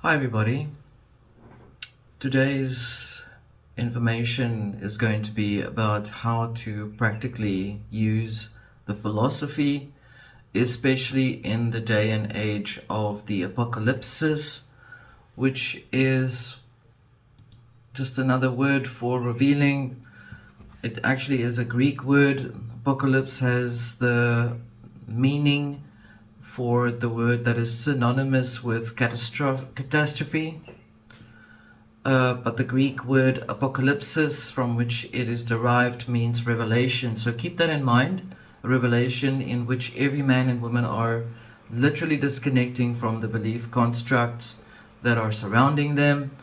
Hi everybody. Today's information is going to be about how to practically use the philosophy, especially in the day and age of the apokálypsis, which is just another word for revealing. It actually is a Greek word. Apocalypse has the meaning for the word that is synonymous with catastrophe. But the Greek word apokálypsis, from which it is derived, means revelation. So keep that in mind. A revelation in which every man and woman are literally disconnecting from the belief constructs that are surrounding them.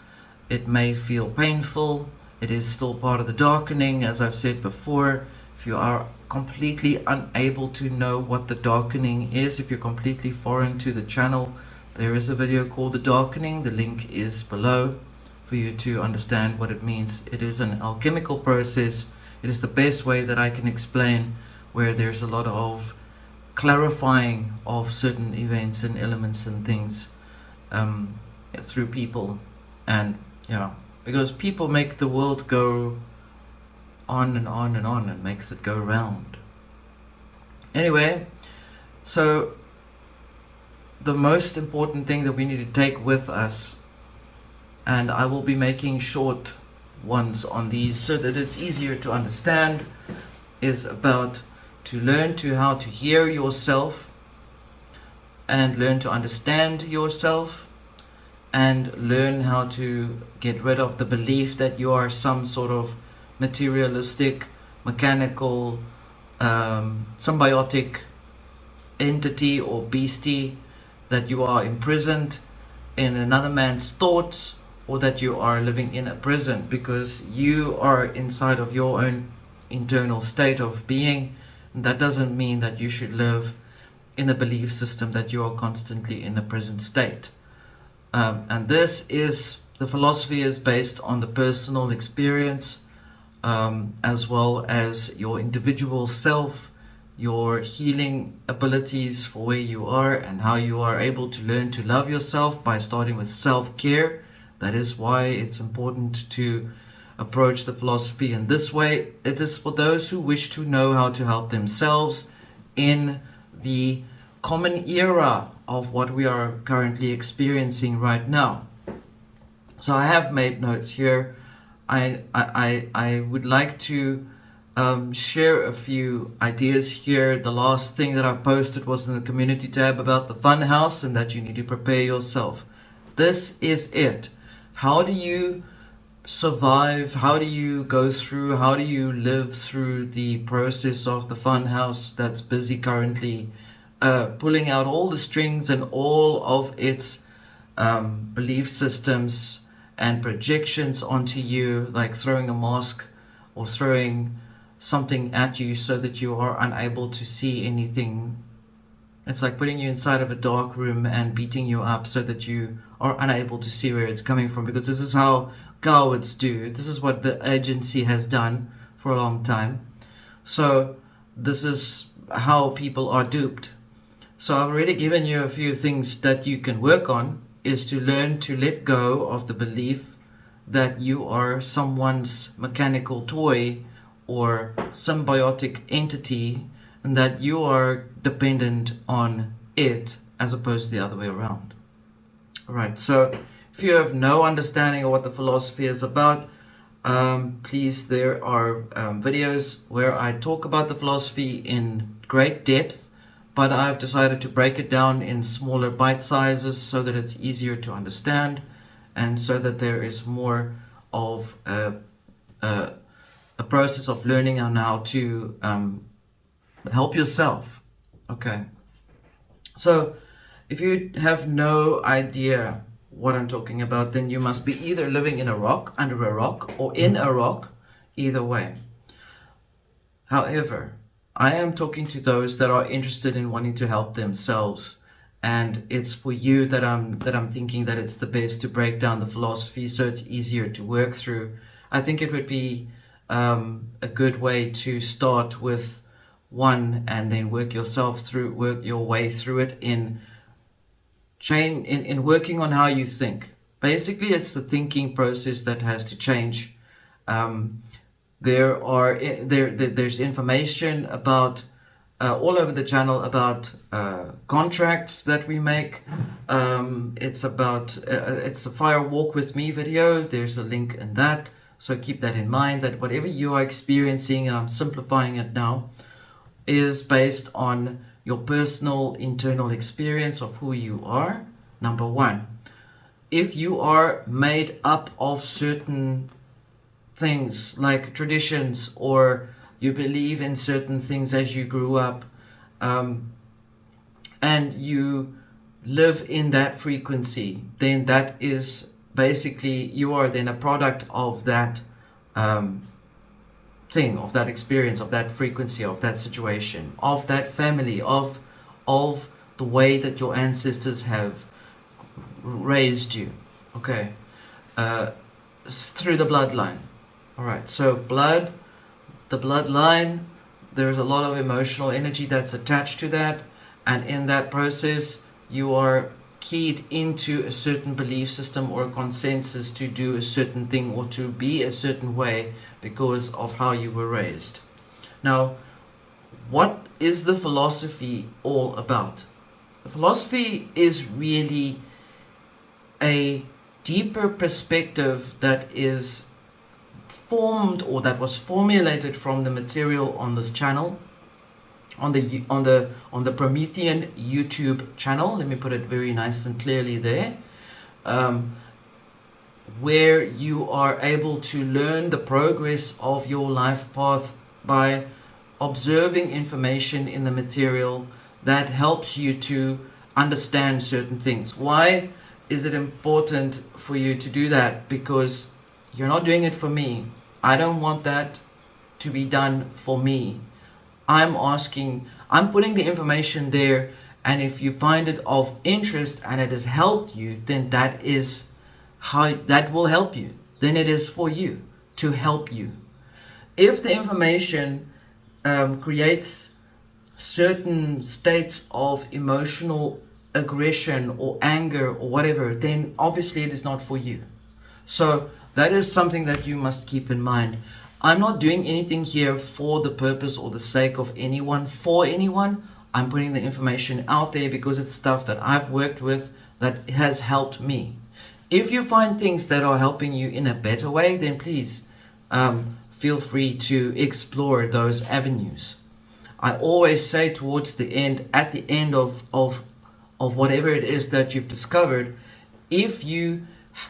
It may feel painful. It is still part of the darkening, as I've said before. If you are completely unable to know what the darkening is, if you're completely foreign to the channel, there is a video called The Darkening. The link is below for you to understand what it means. It is an alchemical process. It is the best way that I can explain, where there's a lot of clarifying of certain events and elements and things through people. And because people make the world go on and on and on, and makes it go round. Anyway, so the most important thing that we need to take with us, and I will be making short ones on these so that it's easier to understand, is about to learn to how to hear yourself and learn to understand yourself, and learn how to get rid of the belief that you are some sort of materialistic, mechanical, symbiotic entity or beastie, that you are imprisoned in another man's thoughts, or that you are living in a prison, because you are inside of your own internal state of being. And that doesn't mean that you should live in a belief system that you are constantly in a prison state. And the philosophy is based on the personal experience, as well as your individual self, your healing abilities for where you are, and how you are able to learn to love yourself by starting with self-care. That is why it's important to approach the philosophy in this way. It is for those who wish to know how to help themselves in the common era of what we are currently experiencing right now. So I have made notes here. I would like to share a few ideas here. The last thing that I posted was in the community tab about the funhouse, and that you need to prepare yourself. This is it. How do you survive? How do you go through? How do you live through the process of the funhouse that's busy currently pulling out all the strings and all of its belief systems and projections onto you, like throwing a mask or throwing something at you so that you are unable to see anything. It's like putting you inside of a dark room and beating you up so that you are unable to see where it's coming from, because this is how cowards do. This is what the agency has done for a long time. So this is how people are duped. So I've already given you a few things that you can work on, is to learn to let go of the belief that you are someone's mechanical toy or symbiotic entity, and that you are dependent on it as opposed to the other way around. Alright, so if you have no understanding of what the philosophy is about, please, there are videos where I talk about the philosophy in great depth, but I've decided to break it down in smaller bite sizes so that it's easier to understand, and so that there is more of a process of learning on how to help yourself. Okay, so if you have no idea what I'm talking about, then you must be either living in a rock, under a rock, or in a rock, either way. However, I am talking to those that are interested in wanting to help themselves, and it's for you that I'm thinking that it's the best to break down the philosophy so it's easier to work through. I think it would be a good way to start with one and then work your way through it in change in working on how you think. Basically, it's the thinking process that has to change. There's information about all over the channel about contracts that we make. It's a Fire Walk With Me video. There's a link in that. So keep that in mind, that whatever you are experiencing, and I'm simplifying it now, is based on your personal internal experience of who you are. Number one, if you are made up of certain things like traditions, or you believe in certain things as you grew up, and you live in that frequency, then that is basically, you are then a product of that thing, of that experience, of that frequency, of that situation, of that family, of the way that your ancestors have raised you, okay, through the bloodline. All right, so the bloodline, there's a lot of emotional energy that's attached to that, and in that process you are keyed into a certain belief system or a consensus to do a certain thing or to be a certain way because of how you were raised. Now, what is the philosophy all about? The philosophy is really a deeper perspective that is formed, or that was formulated from the material on this channel, on the Promethean YouTube channel. Let me put it very nice and clearly there, where you are able to learn the progress of your life path by observing information in the material that helps you to understand certain things. Why is it important for you to do that? Because you're not doing it for me. I don't want that to be done for me. I'm putting the information there, and if you find it of interest and it has helped you, then that will help you. Then it is for you, to help you. If the information creates certain states of emotional aggression or anger or whatever, then obviously it is not for you. So that is something that you must keep in mind. I'm not doing anything here for the purpose or the sake of anyone, for anyone. I'm putting the information out there because it's stuff that I've worked with that has helped me. If you find things that are helping you in a better way, then please feel free to explore those avenues. I always say towards the end, at the end of whatever it is that you've discovered, if you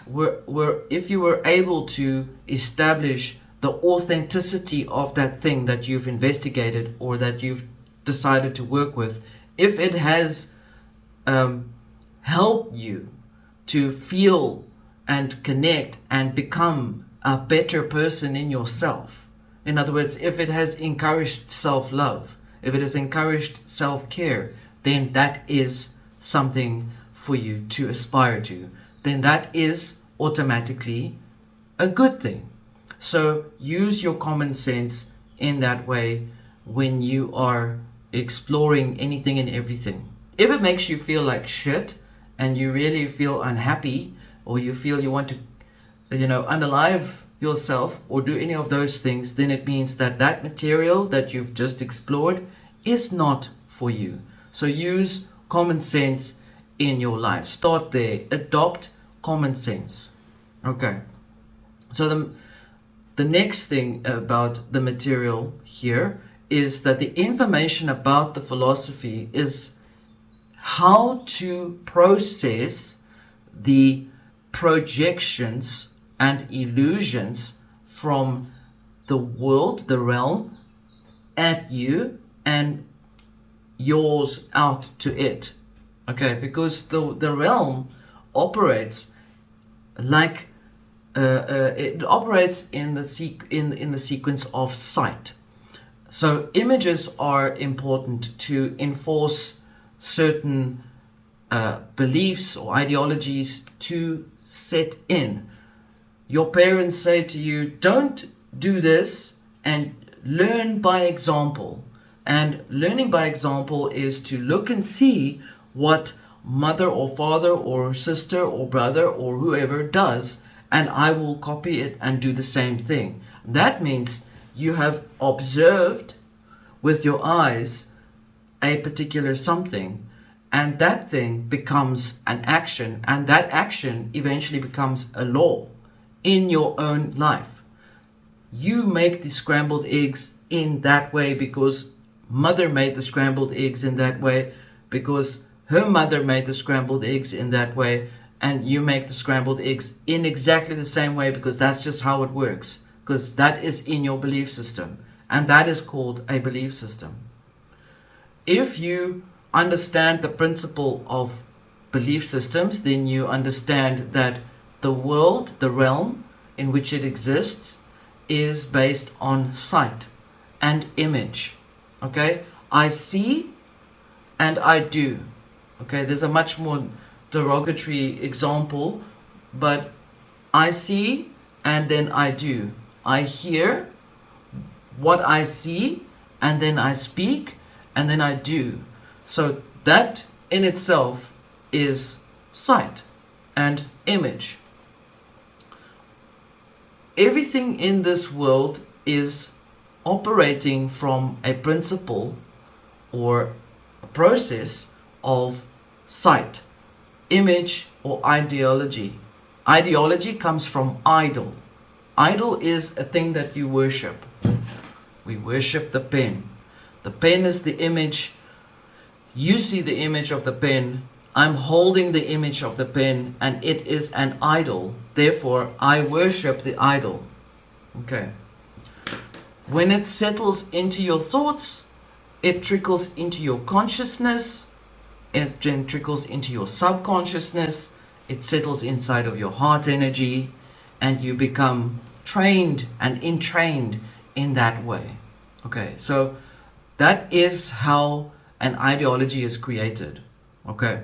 were able to establish the authenticity of that thing that you've investigated or that you've decided to work with, if it has helped you to feel and connect and become a better person in yourself, in other words, if it has encouraged self-love, if it has encouraged self-care, then that is something for you to aspire to. Then that is automatically a good thing. So use your common sense in that way when you are exploring anything and everything. If it makes you feel like shit and you really feel unhappy, or you feel you want to, unalive yourself or do any of those things, then it means that that material that you've just explored is not for you. So use common sense in your life. Start there. Adopt common sense. Okay. So the next thing about the material here is that the information about the philosophy is how to process the projections and illusions from the world, the realm, at you and yours out to it. Okay, because the realm operates like it operates in the sequence of sight. So images are important to enforce certain beliefs or ideologies to set in. Your parents say to you, don't do this, and learn by example. And learning by example is to look and see what mother or father or sister or brother or whoever does, and I will copy it and do the same thing. That means you have observed with your eyes a particular something, and that thing becomes an action, and that action eventually becomes a law in your own life. You make the scrambled eggs in that way because mother made the scrambled eggs in that way, because her mother made the scrambled eggs in that way, and you make the scrambled eggs in exactly the same way because that's just how it works, because that is in your belief system, and that is called a belief system. If you understand the principle of belief systems, then you understand that the world, the realm in which it exists, is based on sight and image. Okay, I see and I do. Okay, there's a much more derogatory example, but I see and then I do. I hear what I see and then I speak and then I do. So that in itself is sight and image. Everything in this world is operating from a principle or a process of sight, image, or ideology. Ideology comes from idol. Idol is a thing that you worship. We worship the pen. The pen is the image. You see the image of the pen. I'm holding the image of the pen, and it is an idol. Therefore, I worship the idol. Okay. When it settles into your thoughts, it trickles into your consciousness. It then trickles into your subconsciousness. It settles inside of your heart energy, and you become trained and entrained in that way. Okay, so that is how an ideology is created. Okay.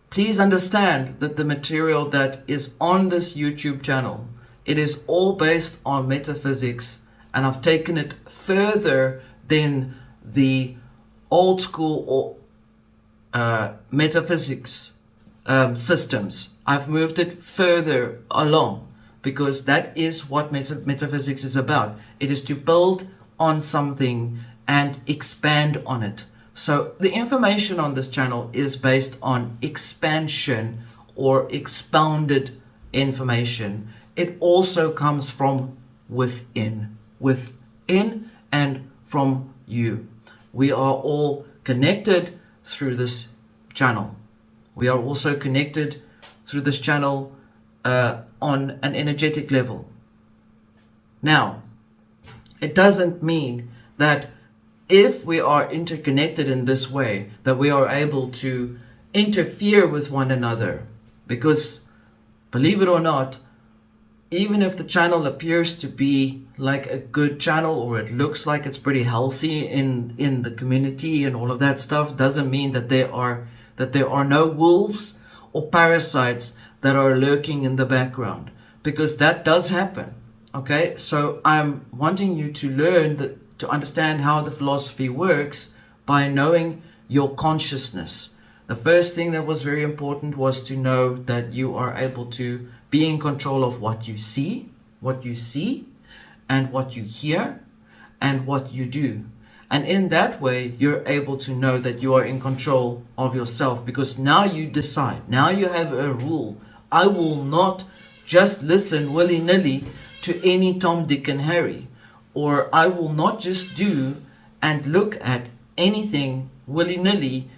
Please understand that the material that is on this YouTube channel, it is all based on metaphysics, and I've taken it further than the old school or metaphysics systems. I've moved it further along because that is what metaphysics is about. It is to build on something and expand on it. So the information on this channel is based on expansion or expounded information. It also comes from within and from you. We are all connected through this channel. We are also connected through this channel on an energetic level. Now, it doesn't mean that if we are interconnected in this way, that we are able to interfere with one another. Because, believe it or not, even if the channel appears to be like a good channel, or it looks like it's pretty healthy in the community and all of that stuff, doesn't mean that there are no wolves or parasites that are lurking in the background, because that does happen. Okay, so I'm wanting you to learn to understand how the philosophy works by knowing your consciousness. The first thing that was very important was to know that you are able to be in control of what you see, and what you hear, and what you do. And in that way, you're able to know that you are in control of yourself, because now you decide, now you have a rule. I will not just listen willy-nilly to any Tom, Dick, and Harry. Or I will not just do and look at anything willy-nilly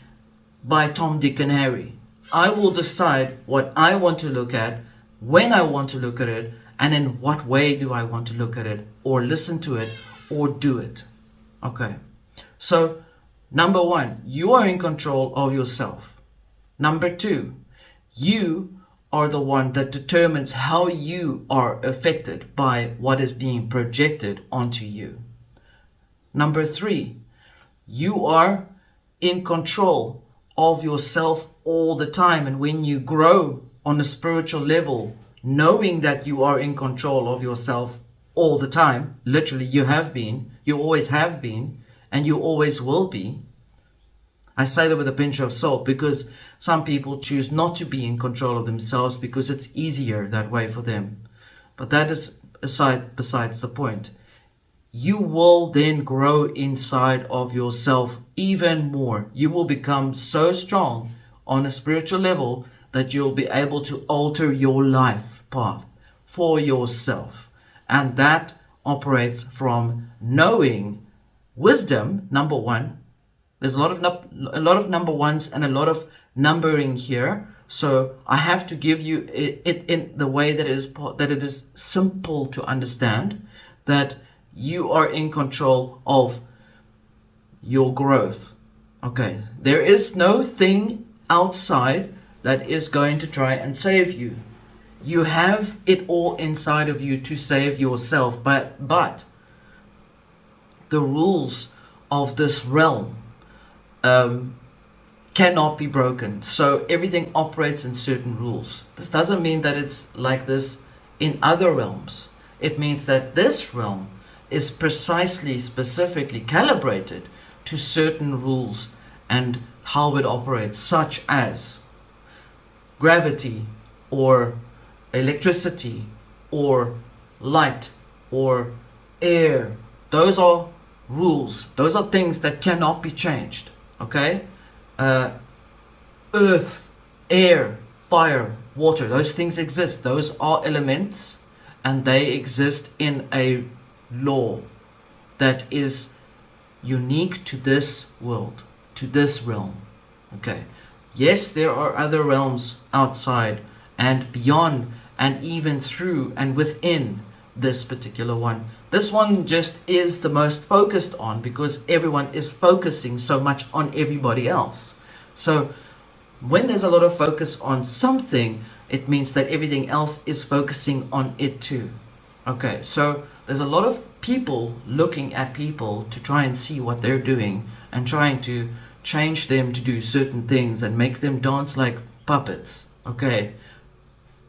by Tom, Dick, and Harry. I will decide what I want to look at, when I want to look at it, and in what way do I want to look at it, or listen to it, or do it. Okay. So, number one, you are in control of yourself. Number two, you are the one that determines how you are affected by what is being projected onto you. Number three, you are in control of yourself all the time. And when you grow on a spiritual level, knowing that you are in control of yourself all the time, literally you have been, you always have been, and you always will be, I say that with a pinch of salt because some people choose not to be in control of themselves because it's easier that way for them. But that is besides the point. You will then grow inside of yourself even more. You will become so strong on a spiritual level that you'll be able to alter your life path for yourself. And that operates from knowing wisdom, number one. There's a lot of number ones and a lot of numbering here. So I have to give you it in the way that it is simple to understand, that you are in control of your growth. Okay, there is no thing outside that is going to try and save you. You have it all inside of you to save yourself, but the rules of this realm cannot be broken. So everything operates in certain rules. This doesn't mean that it's like this in other realms. It means that this realm is precisely, specifically calibrated to certain rules and how it operates, such as gravity or electricity or light or air. Those are rules. Those are things that cannot be changed. Okay? Earth, air, fire, water, those things exist. Those are elements, and they exist in a law that is unique to this world, to this realm. Okay, yes, there are other realms outside and beyond and even through and within this particular one. This one just is the most focused on because everyone is focusing so much on everybody else. So when there's a lot of focus on something, it means that everything else is focusing on it too. Okay, so there's a lot of people looking at people to try and see what they're doing and trying to change them to do certain things and make them dance like puppets. Okay,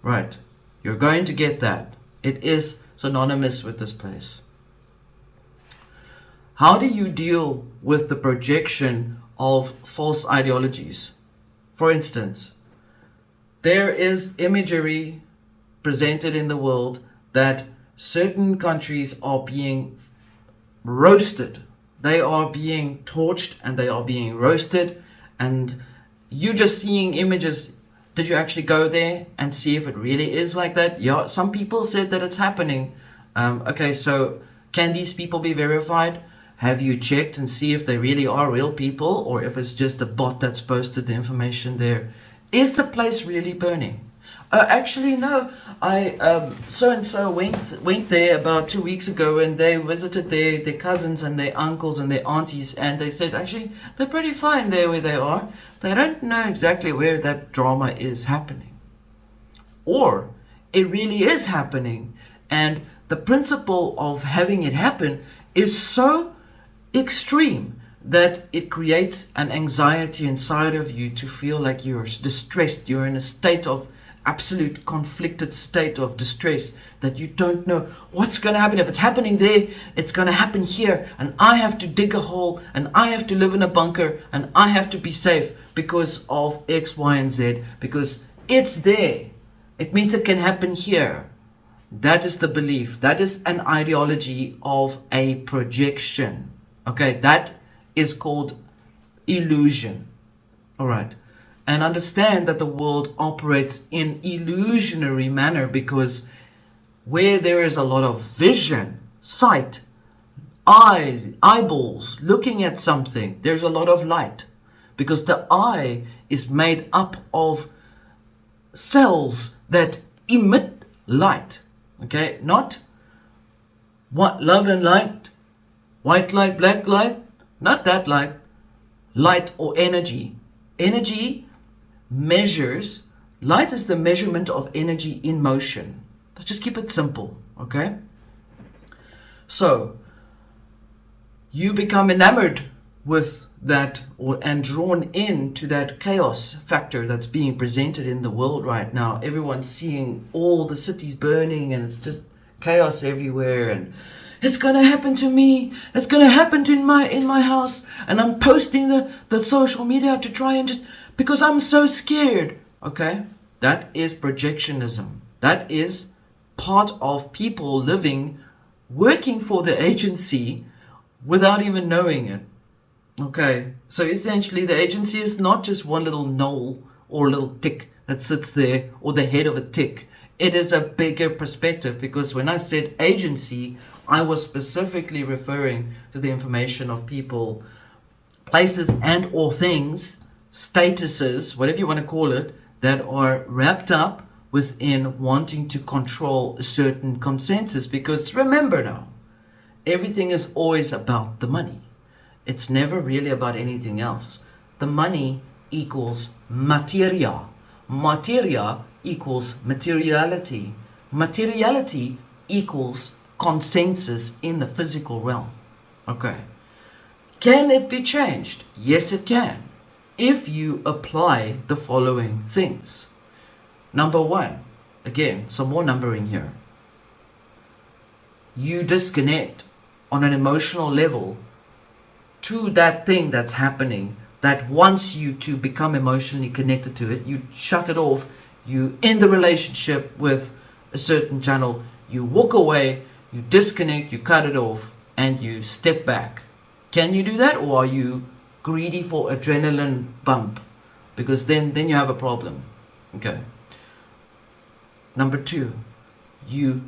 right, you're going to get that. It is synonymous with this place. How do you deal with the projection of false ideologies? For instance, there is imagery presented in the world that certain countries are being roasted. They are being torched and they are being roasted, and you just seeing images. Did you actually go there and see if it really is like that? Yeah, some people said that it's happening. Okay, so can these people be verified? Have you checked and see if they really are real people or if it's just a bot that's posted the information there? Is the place really burning? Actually, no. I so-and-so went there about 2 weeks ago, and they visited their cousins and their uncles and their aunties, and they said actually they're pretty fine there where they are. They don't know exactly where that drama is happening. Or it really is happening, and the principle of having it happen is so extreme that it creates an anxiety inside of you to feel like you're distressed. You're in a state of absolute conflicted state of distress that you don't know what's going to happen. If it's happening there, it's going to happen here, and I have to dig a hole, and I have to live in a bunker, and I have to be safe because of X, Y, and Z, because it's there. It means it can happen here. That is the belief. That is an ideology of a projection. Okay, that is called illusion. All right. And understand that the world operates in illusionary manner, because where there is a lot of vision, sight, eyes, eyeballs looking at something, there's a lot of light, because the eye is made up of cells that emit light. Okay, not what love and light, white light, black light, not that light. Light or energy. Energy measures, light is the measurement of energy in motion. Let's just keep it simple, okay? So you become enamored with that and drawn into that chaos factor that's being presented in the world right now. Everyone's seeing all the cities burning and it's just chaos everywhere, and it's gonna happen to me, it's gonna happen to in my house, and I'm posting the social media to try and just, because I'm so scared. Okay, that is projectionism. That is part of people living, working for the agency without even knowing it. Okay, so essentially the agency is not just one little null or little tick that sits there, or the head of a tick. It is a bigger perspective, because when I said agency, I was specifically referring to the information of people, places and or things, statuses, whatever you want to call it, that are wrapped up within wanting to control a certain consensus. Because remember now, everything is always about the money. It's never really about anything else. The money equals materia. Materia equals materiality. Materiality equals consensus in the physical realm. Okay. Can it be changed? Yes, it can. If you apply the following things. Number one, again, some more numbering here. You disconnect on an emotional level to that thing that's happening that wants you to become emotionally connected to it. You shut it off. You end the relationship with a certain channel. You walk away. You disconnect. You cut it off. And you step back. Can you do that? Or are you greedy for adrenaline bump? Because then you have a problem. Okay. Number two, you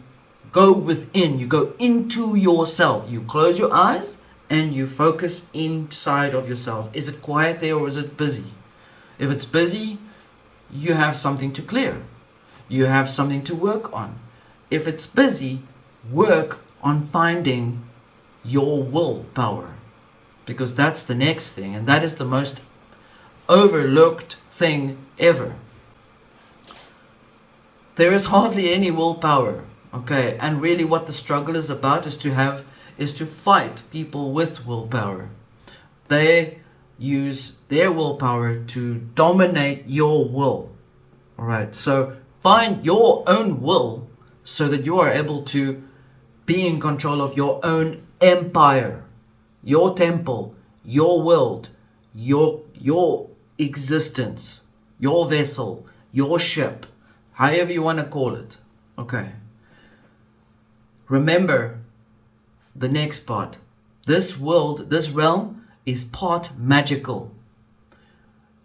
go within. You go into yourself. You close your eyes and you focus inside of yourself. Is it quiet there, or is it busy? If it's busy, you have something to clear. You have something to work on. If it's busy, work on finding your willpower, because that's the next thing, and that is the most overlooked thing ever. There is hardly any willpower, okay? And really what the struggle is about is to fight people with willpower. They use their willpower to dominate your will. All right, so find your own will so that you are able to be in control of your own empire, your temple, your world, your existence, your vessel, your ship, however you want to call it. Okay. Remember the next part. This world, this realm is part magical.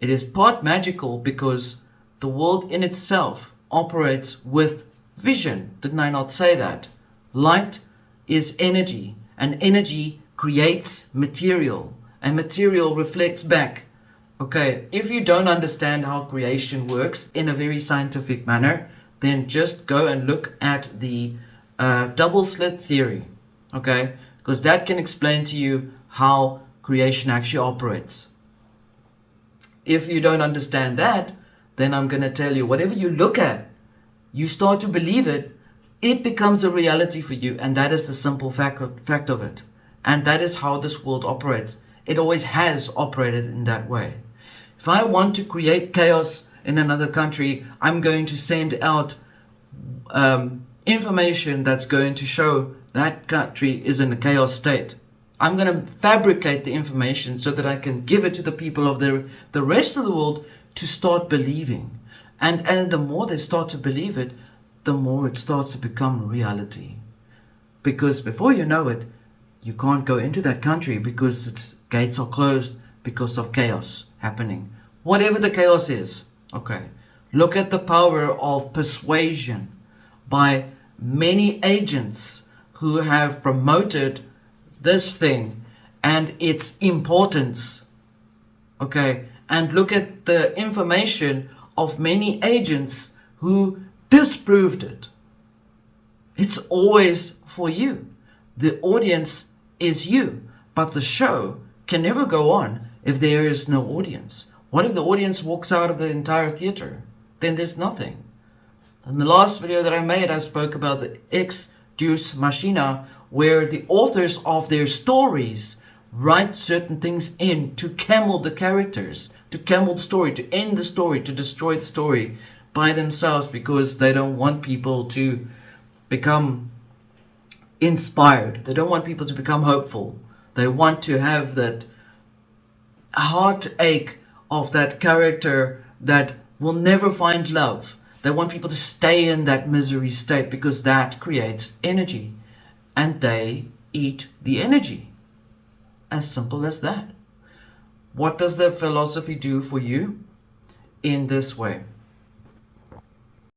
It is part magical because the world in itself operates with vision. Didn't I not say that? Light is energy, and energy creates material, and material reflects back. Okay, if you don't understand how creation works in a very scientific manner, then just go and look at the double slit theory. Okay, because that can explain to you how creation actually operates. If you don't understand that, then I'm going to tell you, whatever you look at, you start to believe it, it becomes a reality for you. And that is the simple fact of it. And that is how this world operates. It always has operated in that way. If I want to create chaos in another country, I'm going to send out information that's going to show that country is in a chaos state. I'm going to fabricate the information so that I can give it to the people of the rest of the world to start believing. And the more they start to believe it, the more it starts to become reality. Because before you know it, you can't go into that country because its gates are closed because of chaos happening. Whatever the chaos is, okay. Look at the power of persuasion by many agents who have promoted this thing and its importance, okay. And look at the information of many agents who disproved it. It's always for you. The audience is you, but the show can never go on if there is no audience. What if the audience walks out of the entire theater? Then there's nothing. In the last video that I made, I spoke about the ex deus machina, where the authors of their stories write certain things in to camel the characters, to camel the story, to end the story, to destroy the story by themselves, because they don't want people to become inspired. They don't want people to become hopeful. They want to have that heartache of that character that will never find love. They want people to stay in that misery state because that creates energy. And they eat the energy. As simple as that. What does the philosophy do for you? In this way.